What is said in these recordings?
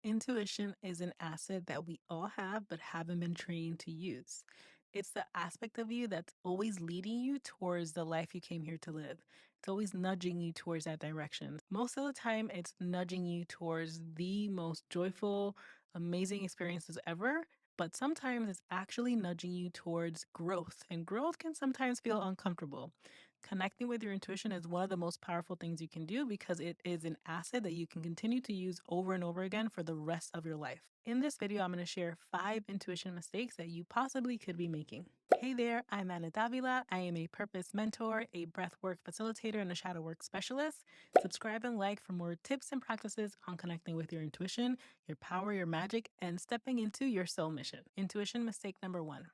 Intuition is an asset that we all have but haven't been trained to use. It's the aspect of you that's always leading you towards the life you came here to live. It's always nudging you towards that direction. Most of the time, it's nudging you towards the most joyful, amazing experiences ever. But sometimes it's actually nudging you towards growth, and growth can sometimes feel uncomfortable. Connecting with your intuition is one of the most powerful things you can do because it is an asset that you can continue to use over and over again for the rest of your life. In this video, I'm going to share 5 intuition mistakes that you possibly could be making. Hey there, I'm Anna Davila. I am a purpose mentor, a breathwork facilitator, and a shadow work specialist. Subscribe and like for more tips and practices on connecting with your intuition, your power, your magic, and stepping into your soul mission. Intuition mistake number 1.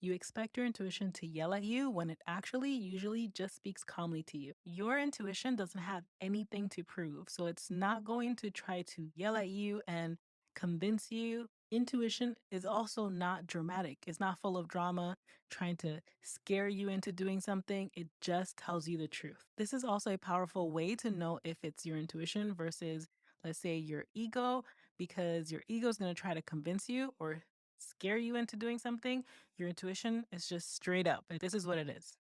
You expect your intuition to yell at you when it actually usually just speaks calmly to you. Your intuition doesn't have anything to prove, so it's not going to try to yell at you and convince you. Intuition is also not dramatic. It's not full of drama, trying to scare you into doing something. It just tells you the truth. This is also a powerful way to know if it's your intuition versus, let's say, your ego, because your ego is going to try to convince you or scare you into doing something. Your intuition is just straight up. This is what it is.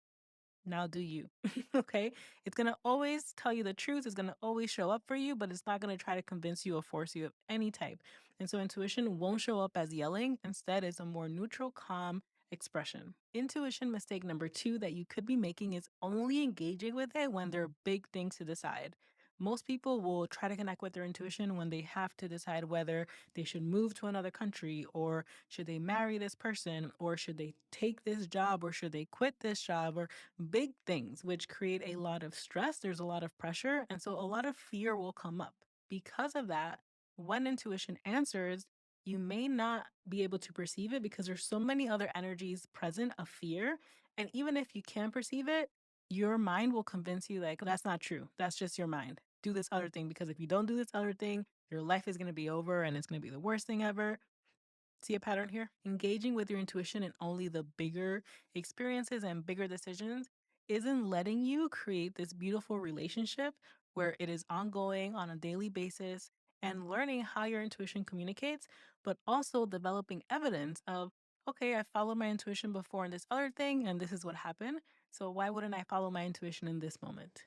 Now do you. Okay? It's going to always tell you the truth. It's going to always show up for you, but it's not going to try to convince you or force you of any type. And so intuition won't show up as yelling. Instead, it's a more neutral, calm expression. Intuition mistake number 2 that you could be making is only engaging with it when there are big things to decide. Most people will try to connect with their intuition when they have to decide whether they should move to another country, or should they marry this person, or should they take this job, or should they quit this job, or big things, which create a lot of stress. There's a lot of pressure. And so a lot of fear will come up. Because of that, when intuition answers, you may not be able to perceive it because there's so many other energies present of fear. And even if you can perceive it, your mind will convince you, like, that's not true. That's just your mind. Do this other thing, because if you don't do this other thing, your life is going to be over and it's going to be the worst thing ever. See a pattern here? Engaging with your intuition in only the bigger experiences and bigger decisions isn't letting you create this beautiful relationship where it is ongoing on a daily basis and learning how your intuition communicates, but also developing evidence of, okay, I followed my intuition before in this other thing, and this is what happened. So why wouldn't I follow my intuition in this moment?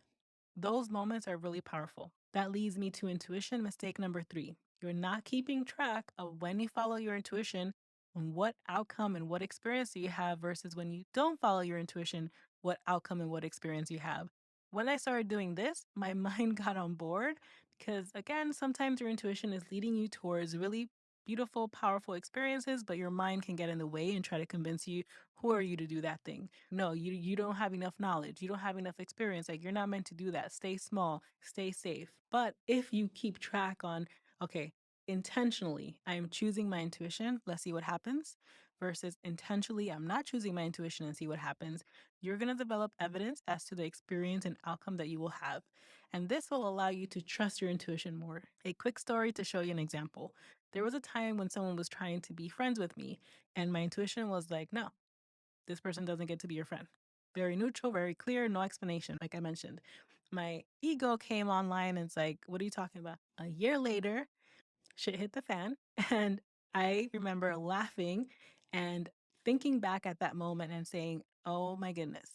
Those moments are really powerful. That leads me to intuition mistake number 3. You're not keeping track of when you follow your intuition and what outcome and what experience you have versus when you don't follow your intuition, what outcome and what experience you have. When I started doing this, my mind got on board because, again, sometimes your intuition is leading you towards really beautiful, powerful experiences, but your mind can get in the way and try to convince you, who are you to do that thing? No, you don't have enough knowledge. You don't have enough experience. Like, you're not meant to do that. Stay small, stay safe. But if you keep track on, okay, intentionally, I am choosing my intuition, let's see what happens, versus intentionally, I'm not choosing my intuition and see what happens, you're going to develop evidence as to the experience and outcome that you will have. And this will allow you to trust your intuition more. A quick story to show you an example. There was a time when someone was trying to be friends with me, and my intuition was like, no, this person doesn't get to be your friend. Very neutral, very clear, no explanation, like I mentioned. My ego came online and it's like, what are you talking about? A year later, shit hit the fan. And I remember laughing and thinking back at that moment and saying, oh my goodness,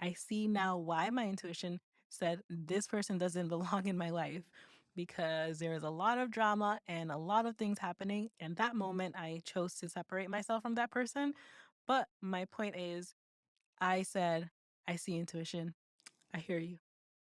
I see now why my intuition said this person doesn't belong in my life, because there is a lot of drama and a lot of things happening. And that moment, I chose to separate myself from that person. But my point is, I said, I see intuition. I hear you.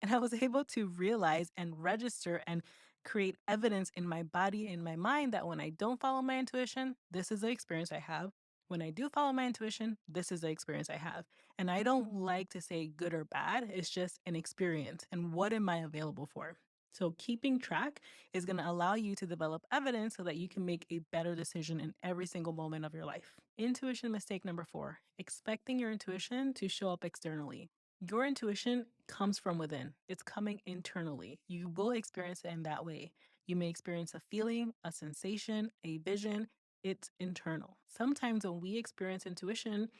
And I was able to realize and register and create evidence in my body, in my mind, that when I don't follow my intuition, this is the experience I have. When I do follow my intuition, this is the experience I have. And I don't like to say good or bad, it's just an experience. And what am I available for? So, keeping track is going to allow you to develop evidence so that you can make a better decision in every single moment of your life. Intuition mistake number 4, expecting your intuition to show up externally. Your intuition comes from within. It's coming internally. You will experience it in that way. You may experience a feeling, a sensation, a vision. It's internal. Sometimes when we experience intuition,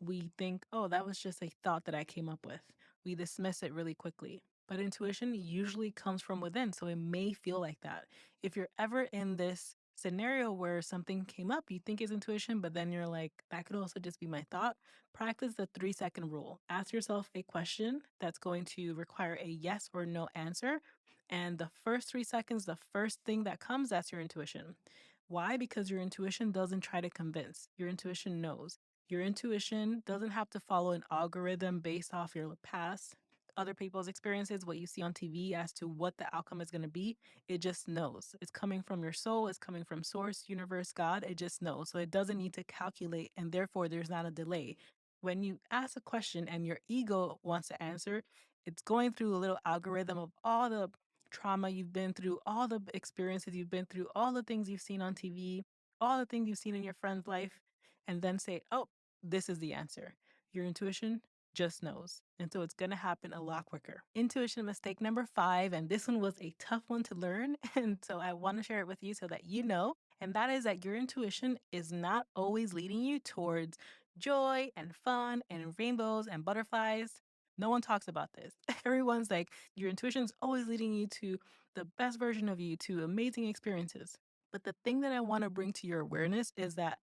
we think, oh, that was just a thought that I came up with. We dismiss it really quickly. But intuition usually comes from within, so it may feel like that. If you're ever in this scenario where something came up, you think is intuition, but then you're like, that could also just be my thought. Practice the 3-second rule. Ask yourself a question that's going to require a yes or no answer. And the first 3 seconds, the first thing that comes, that's your intuition. Why? Because your intuition doesn't try to convince, your intuition knows. Your intuition doesn't have to follow an algorithm based off your past, other people's experiences, what you see on TV as to what the outcome is going to be. It just knows. It's coming from your soul, it's coming from source, universe, God. It just knows. So it doesn't need to calculate, and therefore there's not a delay. When you ask a question and your ego wants to answer, it's going through a little algorithm of all the trauma you've been through, all the experiences you've been through, all the things you've seen on TV, all the things you've seen in your friend's life, and then say, oh, this is the answer. Your intuition just knows. And so it's going to happen a lot quicker. Intuition mistake number 5, and this one was a tough one to learn. And so I want to share it with you so that you know. And that is that your intuition is not always leading you towards joy and fun and rainbows and butterflies. No one talks about this. Everyone's like, your intuition is always leading you to the best version of you, to amazing experiences. But the thing that I want to bring to your awareness is that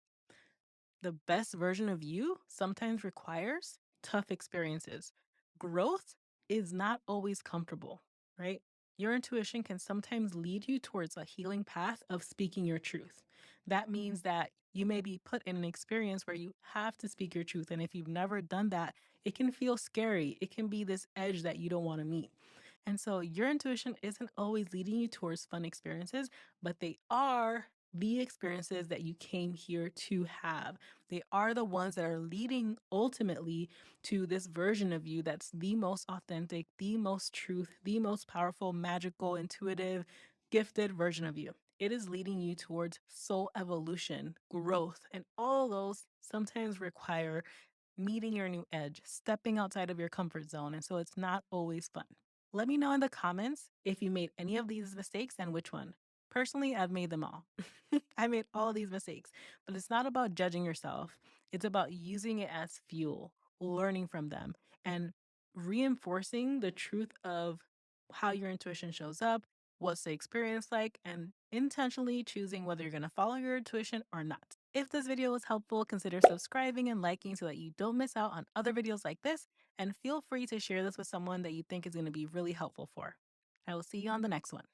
the best version of you sometimes requires tough experiences. Growth is not always comfortable, right? Your intuition can sometimes lead you towards a healing path of speaking your truth. That means that you may be put in an experience where you have to speak your truth. And if you've never done that, it can feel scary. It can be this edge that you don't want to meet. And so your intuition isn't always leading you towards fun experiences, but they are the experiences that you came here to have. They are the ones that are leading ultimately to this version of you that's the most authentic, the most truth, the most powerful, magical, intuitive, gifted version of you. It is leading you towards soul evolution, growth, and all those sometimes require meeting your new edge, stepping outside of your comfort zone. And so it's not always fun. Let me know in the comments if you made any of these mistakes and which one. Personally, I've made them all. I made all of these mistakes, but it's not about judging yourself. It's about using it as fuel, learning from them, and reinforcing the truth of how your intuition shows up, what's the experience like, and intentionally choosing whether you're going to follow your intuition or not. If this video was helpful, consider subscribing and liking so that you don't miss out on other videos like this. And feel free to share this with someone that you think is going to be really helpful for. I will see you on the next one.